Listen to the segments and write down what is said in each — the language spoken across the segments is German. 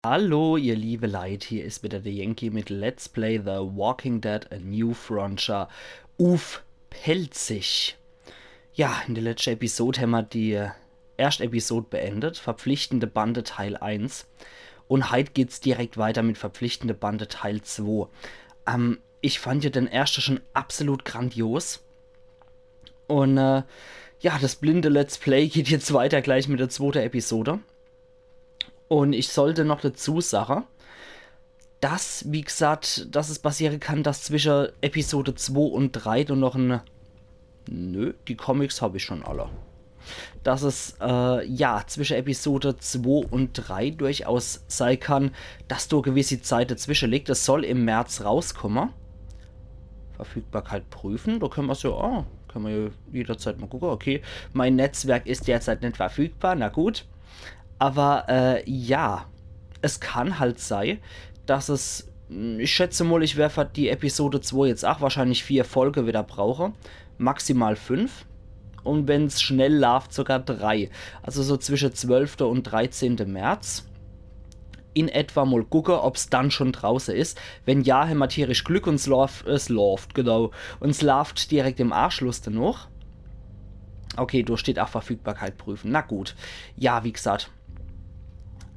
Hallo, ihr liebe Leute, hier ist wieder der Yankee mit Let's Play The Walking Dead A New Frontier auf Pelzig. Ja, in der letzten Episode haben wir die erste Episode beendet, Verpflichtende Bande Teil 1. Und heute geht's direkt weiter mit Verpflichtende Bande Teil 2. Ich fand ja den ersten schon absolut grandios. Und ja, das blinde Let's Play geht jetzt weiter gleich mit der zweiten Episode. Und ich sollte noch dazu sagen, dass, wie gesagt, dass es passieren kann, dass zwischen Episode 2 und 3 dann noch ein... Nö, die Comics habe ich schon alle. Dass es, ja, zwischen Episode 2 und 3 durchaus sein kann, dass da gewisse Zeit dazwischen liegt. Es soll im März rauskommen. Verfügbarkeit prüfen. Da können wir so, können wir ja jederzeit mal gucken. Okay, mein Netzwerk ist derzeit nicht verfügbar. Na gut. Aber ja, es kann halt sein, dass es, ich schätze mal, ich werde für die Episode 2 jetzt auch wahrscheinlich 4 Folgen wieder brauchen. Maximal 5. Und wenn es schnell läuft, sogar 3. Also so zwischen 12. und 13. März. In etwa mal gucken, ob es dann schon draußen ist. Wenn ja, haben wir tierisch Glück und es läuft, genau. Und es läuft direkt im Anschluss danach. Okay, da steht auch Verfügbarkeit prüfen. Na gut. Ja, wie gesagt.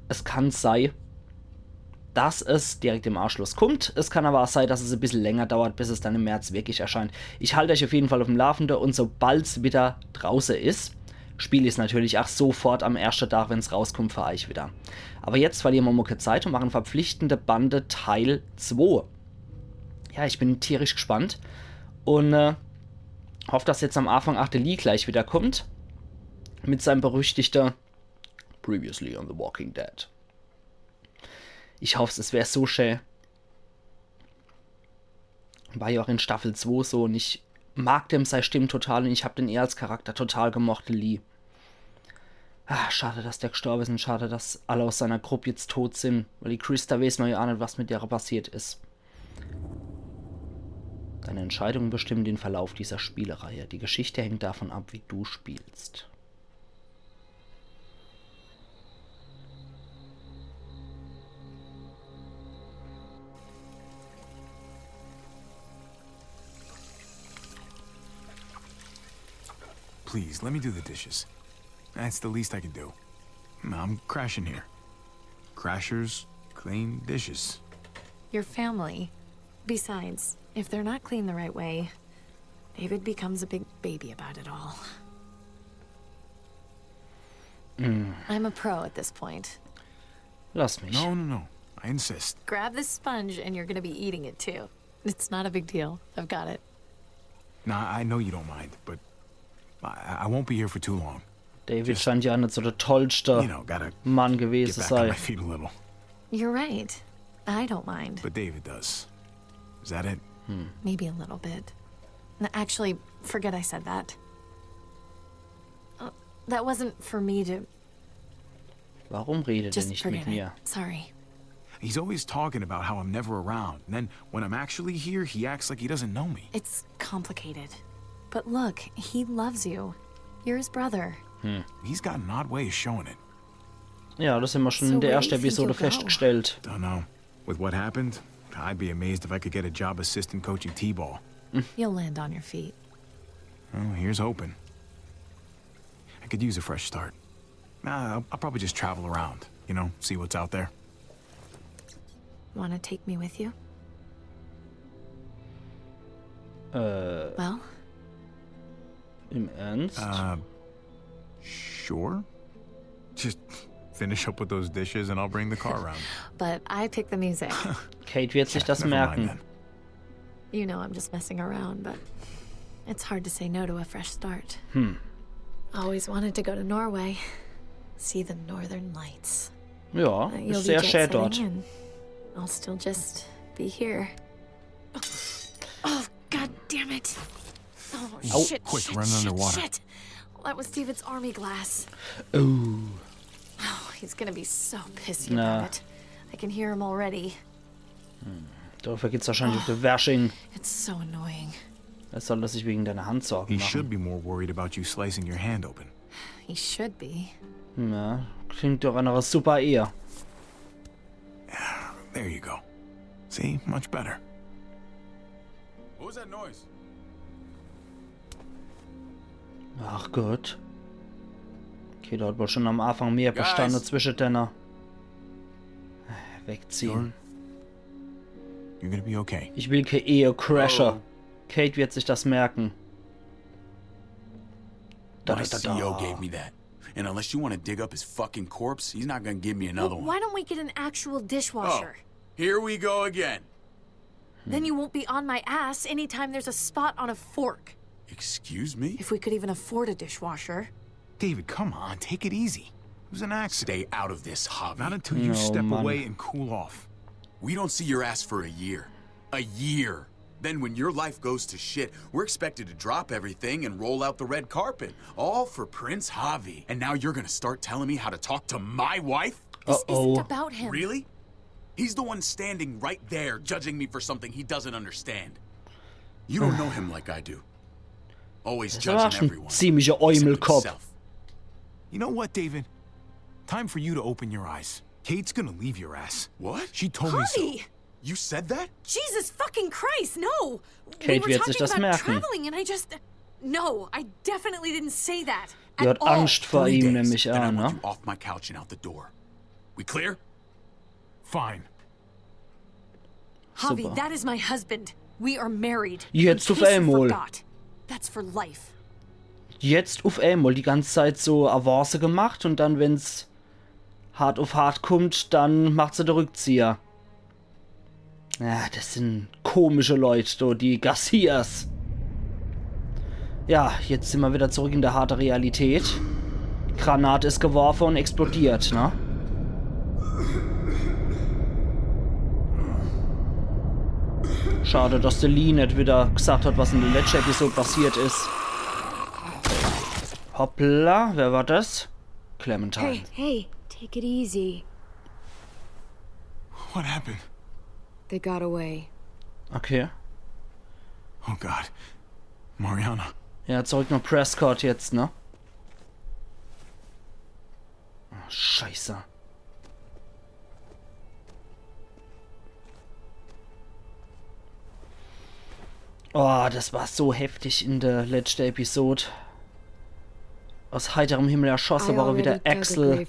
Es kann sein, dass es direkt im Anschluss kommt. Es kann aber auch sein, dass es ein bisschen länger dauert, bis es dann im März wirklich erscheint. Ich halte euch auf jeden Fall auf dem Laufenden und sobald es wieder draußen ist, spiele ich es natürlich auch sofort am ersten Tag, wenn es rauskommt, für euch wieder. Aber jetzt verlieren wir mal keine Zeit und machen Verpflichtende Bande Teil 2. Ja, ich bin tierisch gespannt und hoffe, dass jetzt am Anfang auch der Lee gleich wieder kommt. Mit seinem berüchtigten Previously on The Walking Dead. Ich hoffe, es wäre so schön. War ja auch in Staffel 2 so und ich mag dem seine Stimme total und ich habe den eher als Charakter total gemocht, Lee. Schade, dass der gestorben ist und schade, dass alle aus seiner Gruppe jetzt tot sind, weil die Christa weiß man ja auch nicht, was mit der passiert ist. Deine Entscheidungen bestimmen den Verlauf dieser Spielereihe. Die Geschichte hängt davon ab, wie du spielst. Please, let me do the dishes. That's the least I can do. I'm crashing here. Crashers clean dishes. Your family. Besides, if they're not cleaned the right way, David becomes a big baby about it all. I'm a pro at this point. Lass mich. No. I insist. Grab this sponge and you're gonna be eating it too. It's not a big deal. I've got it. Nah, I know you don't mind, but I won't be here for too long. David scheint ja nicht so der tollste Mann gewesen Get zu back on sein. my feet a little. You're right. I don't mind. But David does. Is that it? Maybe a little bit. Actually, forget I said that. That wasn't for me to... Warum redet er Just nicht forget mit mir? it. Sorry. He's always talking about how I'm never around. And then when I'm actually here, he acts like he doesn't know me. It's complicated. But look, he loves you. You're his brother. He's got an odd way of showing it. Ja, das haben wir schon So in der where do ersten you think Episode you'll go? festgestellt. Don't know. With what happened, I'd be amazed if I could get a job assistant coaching T-ball. You'll land on your feet. Well, here's hoping. I could use a fresh start. I'll probably just travel around, see what's out there. Want to take me with you? Well, Im Ernst? Sure. Just finish up with those dishes and I'll bring the car around. but I pick the music. Kate wird sich das Never mind merken. then. You know I'm just messing around, but it's hard to say no to a fresh start. Always wanted to go to Norway, see the northern lights. Ja, You'll ist be sehr jet schön dort. setting and I'll still just be here. Oh, god damn it. Oh, shit, quick, shit, run shit, underwater. shit. That was David's army glass. Oh, Oh, he's gonna be so pissy Nah. about it. I can hear him already. dafür geht's wahrscheinlich auf der Wäsching. It's so annoying. Er soll sich wegen deiner Hand Sorgen He should machen. be more worried about you slicing your hand open. He should be. Ja, klingt doch nach einer super Ehe. There you go. See? Much better. What was that noise? Ach Gott. Okay, da hat wohl schon am Anfang mehr bestanden zwischen denen. Wegziehen. You're gonna be okay. Ich will keine Ehe-Crasher. Kate wird sich das merken. My CEO gave me that. And unless you want to dig up his fucking corpse, he's not gonna give me another one. Why don't we get an actual dishwasher? Here we go again. Then you won't be on my ass anytime there's a spot on a fork. Excuse me? If we could even afford a dishwasher. David, come on, take it easy. It was an accident. Stay out of this, Javi. Not until you step away and cool off. We don't see your ass for a year. A year. Then when your life goes to shit, we're expected to drop everything and roll out the red carpet. All for Prince Javi. And now you're gonna start telling me how to talk to my wife? This isn't about him. Really? He's the one standing right there, judging me for something he doesn't understand. You don't know him like I do. Always judging everyone. Ziemlicher Eumelkopf. You know what, David? Time for you to open your eyes. Kate's gonna leave your ass. What? She told me so. Javi! You said that? Jesus fucking Christ, no! Kate we were wird sich talking das about merken. traveling and I just... No, I definitely didn't say that. Die hat Angst vor 3 ihm days, nämlich then I an, want ne? you off my couch and out the door. We clear? Fine. Javi, Super. that is my husband. We are married. Jetzt In auf case you einmal. forgot. That's for life. Jetzt auf einmal die ganze Zeit so Avance gemacht und dann, wenn's hart auf hart kommt, dann macht sie den Rückzieher. Ja, das sind komische Leute, do, die Garcias. Ja, jetzt sind wir wieder zurück in der harten Realität. Granate ist geworfen und explodiert, ne? Schade, dass der Lee nicht wieder gesagt hat, was in der letzten Episode passiert ist. Hoppla, wer war das? Clementine. Hey, take it easy. What happened? They got away. Okay. Oh God. Mariana. Ja, zurück nach Prescott jetzt, ne? Oh, Scheiße. Oh, das war so heftig in der letzten Episode. Aus heiterem Himmel erschossen war wieder Axel.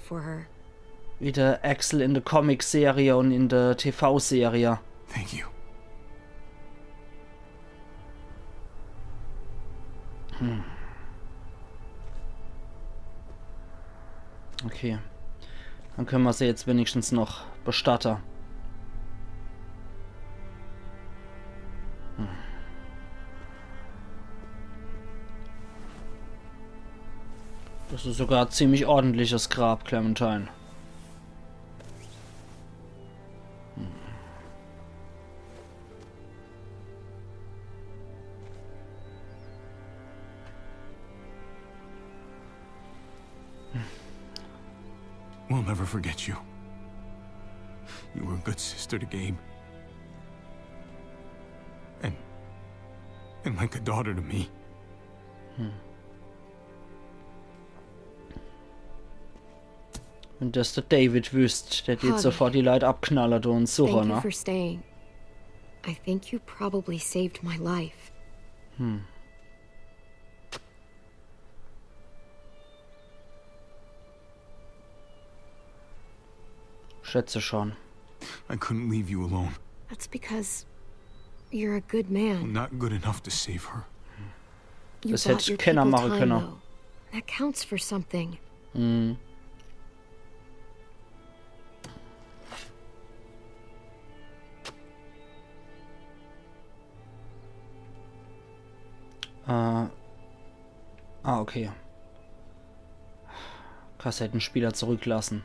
Wieder Axel in der Comic-Serie und in der TV-Serie. Thank you. Okay. Dann können wir sie jetzt wenigstens noch bestatten. Das ist sogar ein ziemlich ordentliches Grab, Clementine. We'll never forget you. You were a good sister to Gabe. And like a daughter to me. Wenn das der David wüsst, der geht sofort die Leute abknallert und suchen, Thank you ne? for staying. I think you probably saved my life. Schätze schon. I couldn't leave you alone. That's because you're a good man. Not good enough to save her. You Das bought hätte your keiner people machen time, können. though. That counts for something. Okay. Kassettenspieler zurücklassen.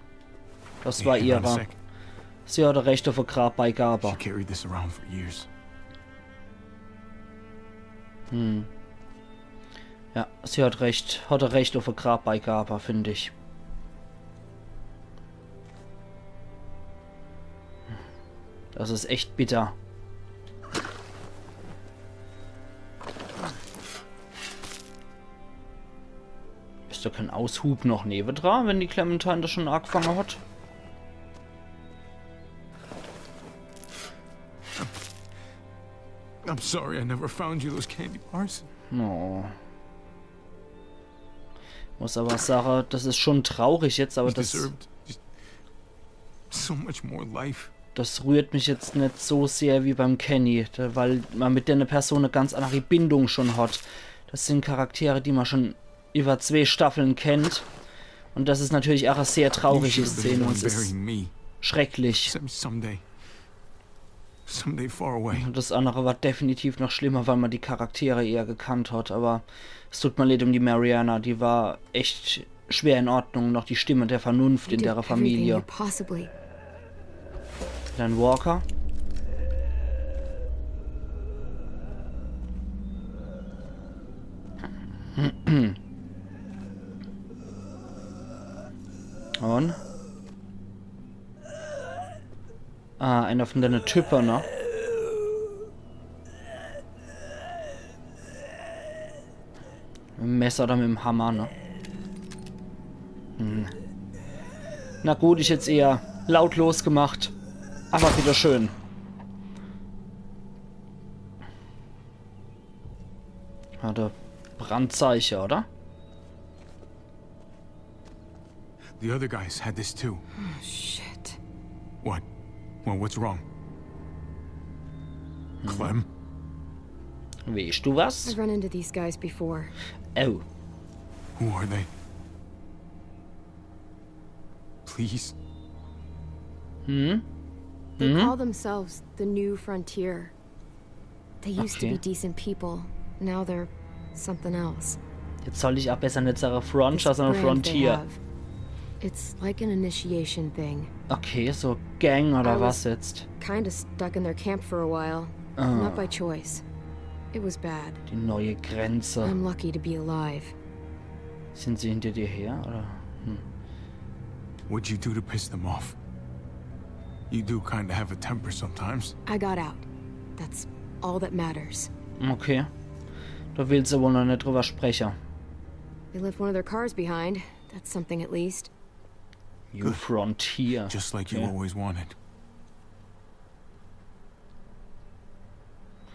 Das war Hang on a ihrer. sec. Sie hatte Recht auf eine Grabbeigabe. She carried this around for years. Ja, sie hat Recht. Hatte Recht auf eine Grabbeigabe, finde ich. Das ist echt bitter. Ist da kein Aushub noch neben dran, wenn die Clementine das schon angefangen hat? I'm sorry I never found you those candy bars. Oh. Muss aber sagen, das ist schon traurig jetzt, aber You das, deserved just so much more life. das rührt mich jetzt nicht so sehr wie beim Kenny, weil man mit der eine Person eine ganz andere Bindung schon hat. Das sind Charaktere, die man schon über 2 Staffeln kennt. Und das ist natürlich auch eine sehr You traurige should have been Szene the und one es ist burying me. schrecklich. Someday far away. Und das andere war definitiv noch schlimmer, weil man die Charaktere eher gekannt hat. Aber es tut mir leid um die Mariana, die war echt schwer in Ordnung. Noch die Stimme der Vernunft You in did der everything Familie. you possibly. Dann Walker. Und? Ah, einer von deinen Typen, ne? Mit dem Messer oder mit dem Hammer, ne? Na gut, ich jetzt eher lautlos gemacht. Aber wieder schön. Hatte Brandzeichen, oder? The other guys had this too. Oh, shit. What? Well, what's wrong? Clem? Weißt du was? I've run into these guys before. Oh. Who are they? Please? They call themselves the New Frontier. They used to Okay. be decent people. Now they're something else. Jetzt soll ich auch besser nicht sagen Frontier, This sondern brand they Frontier. have, it's like an initiation thing. Okay, so Gang oder I was was- jetzt? Kinda stuck in their camp for a while. Not by choice. It was bad. Die neue Grenze. I'm lucky to be alive. Sind sie hinter dir her, oder? What'd you do to piss them off? You do kinda have a temper sometimes. I got out. That's all that matters. Okay. Da willst du wohl noch nicht drüber sprechen. They left one of their cars behind. That's something at least. New Frontier. Just like you Okay. always wanted.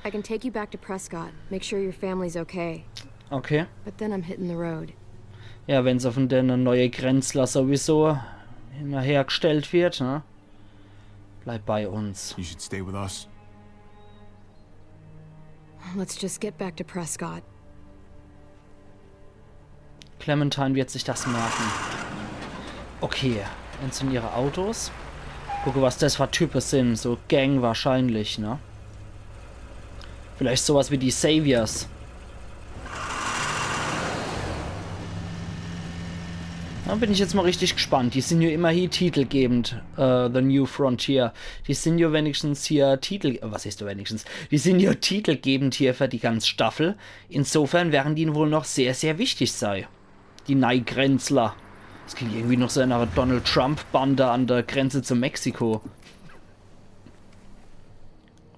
I can take you back to Prescott. Make sure your family's okay. Okay. But then I'm hitting the road. Ja, wenn so von der neue Grenzler sowieso hergestellt wird, ne? Bleib bei uns. You should stay with us. Let's just get back to Prescott. Clementine wird sich das merken. Okay, jetzt sind ihre Autos. Gucke, was das für Typen sind. So Gang wahrscheinlich, ne? Vielleicht sowas wie die Saviors. Da bin ich jetzt mal richtig gespannt. Die sind ja immerhin titelgebend. The New Frontier. Die sind ja wenigstens hier was ist da wenigstens? Die sind ja titelgebend hier für die ganze Staffel. Insofern werden die wohl noch sehr, sehr wichtig sein. Die Neigrenzler. Das klingt irgendwie noch so eine Donald Trump-Bande an der Grenze zu Mexiko.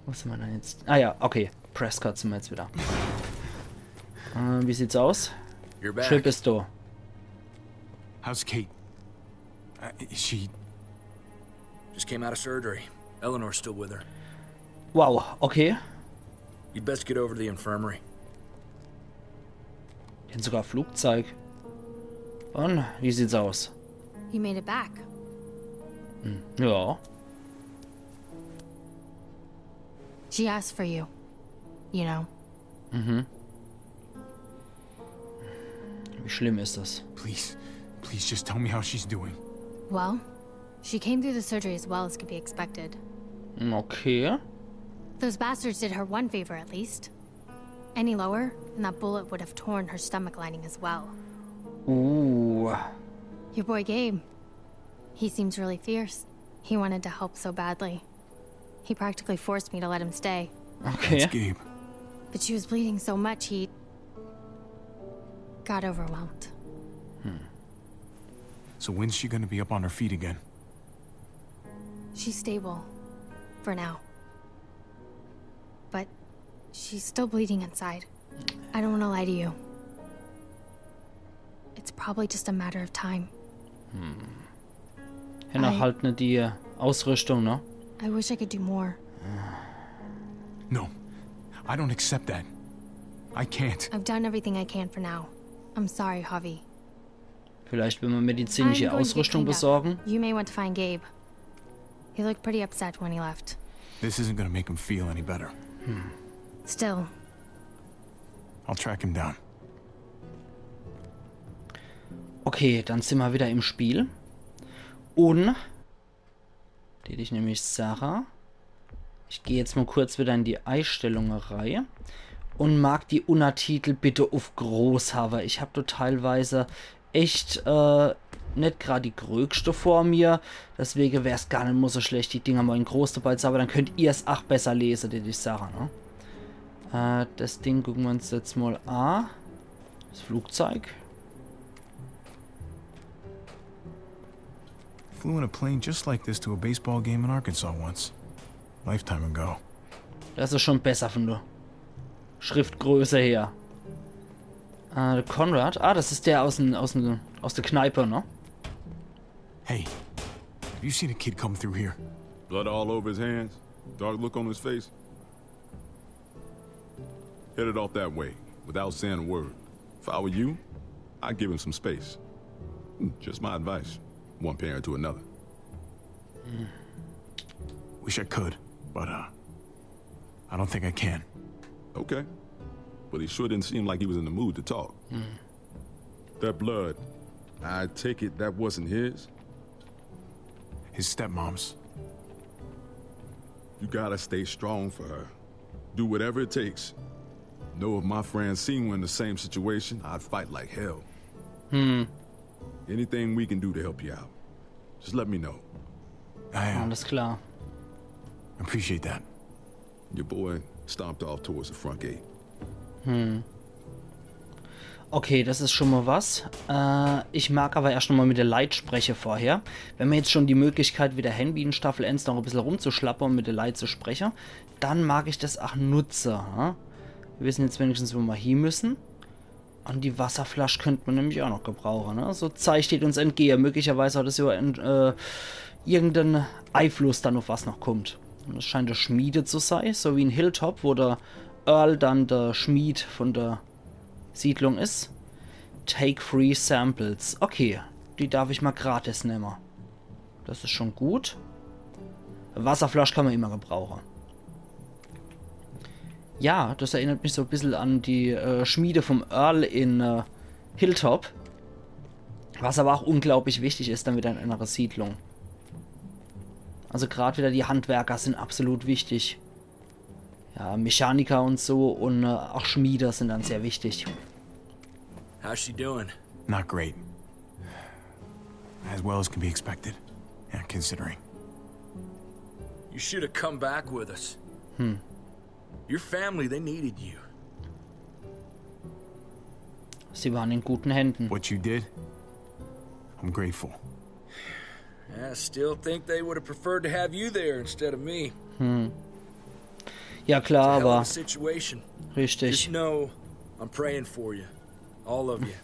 Wo sind wir denn jetzt? Ah ja, okay. Prescott sind wir jetzt wieder. Wie sieht's aus? You're back. Schön bist du. How's Kate? Is she... Just came out of surgery. Eleanor's still with her. Wow, okay. You'd best get over to the infirmary. Die haben sogar Flugzeug. Und wie sieht's aus? You made it back. Ja. She asked for you. You know. Wie schlimm ist das? Please, please just tell me how she's doing. Well, she came through the surgery as well as could be expected. Okay. Those bastards did her one favor at least. Any lower, and that bullet would have torn her stomach lining as well. Your boy Gabe. He seems really fierce. He wanted to help so badly. He practically forced me to let him stay. Okay. It's Gabe. But she was bleeding so much he got overwhelmed. So when's she gonna be up on her feet again? She's stable. For now. But she's still bleeding inside. I don't want to lie to you. It's probably just a matter of time. Hannah halt nicht die Ausrüstung, ne? I wish I could do more. No. I don't accept that. I can't. I've done everything I can for now. I'm sorry, Javi. Vielleicht will man medizinische I'm going to get Ausrüstung cleaned up. besorgen. You may want to find Gabe. He looked pretty upset when he left. This isn't gonna make him feel any better. Still, I'll track him down. Okay, dann sind wir wieder im Spiel. Und die ich nämlich Sarah. Ich gehe jetzt mal kurz wieder in die Einstellungerei und mag die Untertitel bitte auf groß haben. Ich habe da teilweise echt nicht gerade die größte vor mir. Deswegen wäre es gar nicht mehr so schlecht, die Dinger mal in groß dabei zu haben. Dann könnt ihr es auch besser lesen, die Sarah. Ne? Das Ding gucken wir uns jetzt mal an. Das Flugzeug. Flew in a plane just like this to a baseball game in Arkansas once. Lifetime ago. Das ist schon besser von der Schriftgröße her. Der Conrad. Ah, das ist der aus der Kneipe, ne? Hey, have you seen a kid come through here? Blood all over his hands, dark look on his face. Headed off that way, without saying a word. If I were you, I'd give him some space. Just my advice. One parent to another. Wish I could, but I don't think I can. Okay. But he sure didn't seem like he was in the mood to talk. That blood, I take it that wasn't his? His stepmom's. You gotta stay strong for her. Do whatever it takes. Know if my friend seen one in the same situation, I'd fight like hell. Anything we can do to help you out. Just let me know. I Alles klar. appreciate that. Your boy stomped off towards the front gate. Okay, das ist schon mal was. Ich mag aber erst noch mal mit der Light sprechen vorher. Wenn wir jetzt schon die Möglichkeit wieder haben, wie in Staffel 1 noch ein bisschen rumzuschlappern und mit der Light zu sprechen, dann mag ich das auch nutzen. Ja? Wir wissen jetzt wenigstens, wo wir hin müssen. Und die Wasserflasche könnte man nämlich auch noch gebrauchen. Ne? So Zeit steht uns entgegen. Möglicherweise hat es ja irgendeinen Einfluss dann auf was noch kommt. Und das scheint der Schmiede zu sein, so wie in Hilltop, wo der Earl dann der Schmied von der Siedlung ist. Take free samples. Okay, die darf ich mal gratis nehmen. Das ist schon gut. Wasserflasche kann man immer gebrauchen. Ja, das erinnert mich so ein bisschen an die Schmiede vom Earl in Hilltop. Was aber auch unglaublich wichtig ist dann wieder in einer Siedlung. Also gerade wieder die Handwerker sind absolut wichtig. Ja, Mechaniker und so und auch Schmiede sind dann sehr wichtig. How's she doing? Not great. As well as can be expected. Yeah, considering. You should have come back with us. Your family, they needed you. Sie waren in guten Händen. What you did, I'm grateful. I still think they would have preferred to have you there instead of me. Ja klar, Hell of a aber situation. richtig. Just know I'm praying for you, all of you.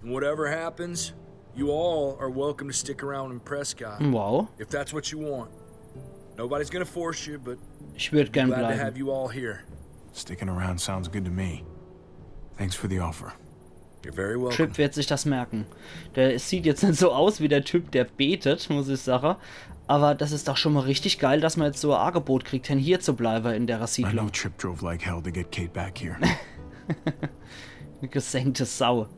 And whatever happens, you all are welcome to stick around in Prescott Wow, if that's what you want. Nobody's gonna force you, but ich würde gern glad to have bleiben. you all here. Sticking around sounds good to me. Thanks for the offer. You're very welcome. Trip wird sich das merken. Der sieht jetzt nicht so aus wie der Typ, der betet, muss ich sagen. Aber das ist doch schon mal richtig geil, dass man jetzt so ein Angebot kriegt, denn hier zu bleiben in der I know Siedlung. Trip drove like hell to get Kate back here. Eine gesenkte Sau.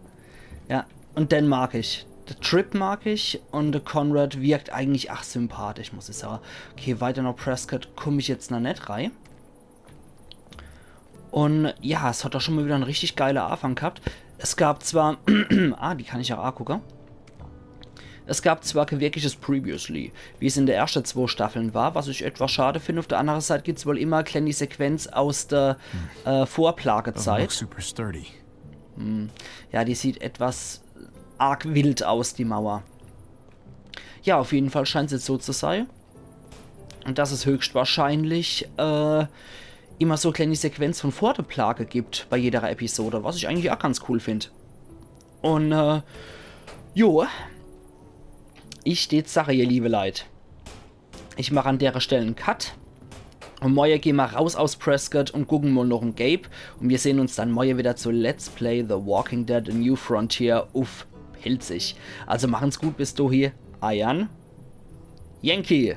Ja, und den mag ich. Der Trip mag ich und der Conrad wirkt eigentlich ach sympathisch, muss ich sagen. Okay, weiter nach Prescott komme ich jetzt noch nicht rein. Und ja, es hat doch schon mal wieder einen richtig geilen Anfang gehabt. Es gab zwar... die kann ich auch angucken. Es gab zwar kein wirkliches Previously, wie es in der ersten 2 Staffeln war, was ich etwas schade finde. Auf der anderen Seite gibt es wohl immer eine kleine Sequenz aus der Doesn't look Vorplagezeit. super sturdy. Ja, die sieht etwas arg wild aus, die Mauer. Ja, auf jeden Fall scheint es jetzt so zu sein. Und dass es höchstwahrscheinlich immer so eine kleine Sequenz von vor der Plage gibt bei jeder Episode, was ich eigentlich auch ganz cool finde. Und jo, ich steht Sache, ihr liebe Leid. Ich mache an der Stelle einen Cut. Und morgen gehen wir raus aus Prescott und gucken mal noch ein Gabe. Und wir sehen uns dann morgen wieder zu Let's Play The Walking Dead A New Frontier auf Pilzig. Also machen's gut bis dahin. Ayan. Yankee.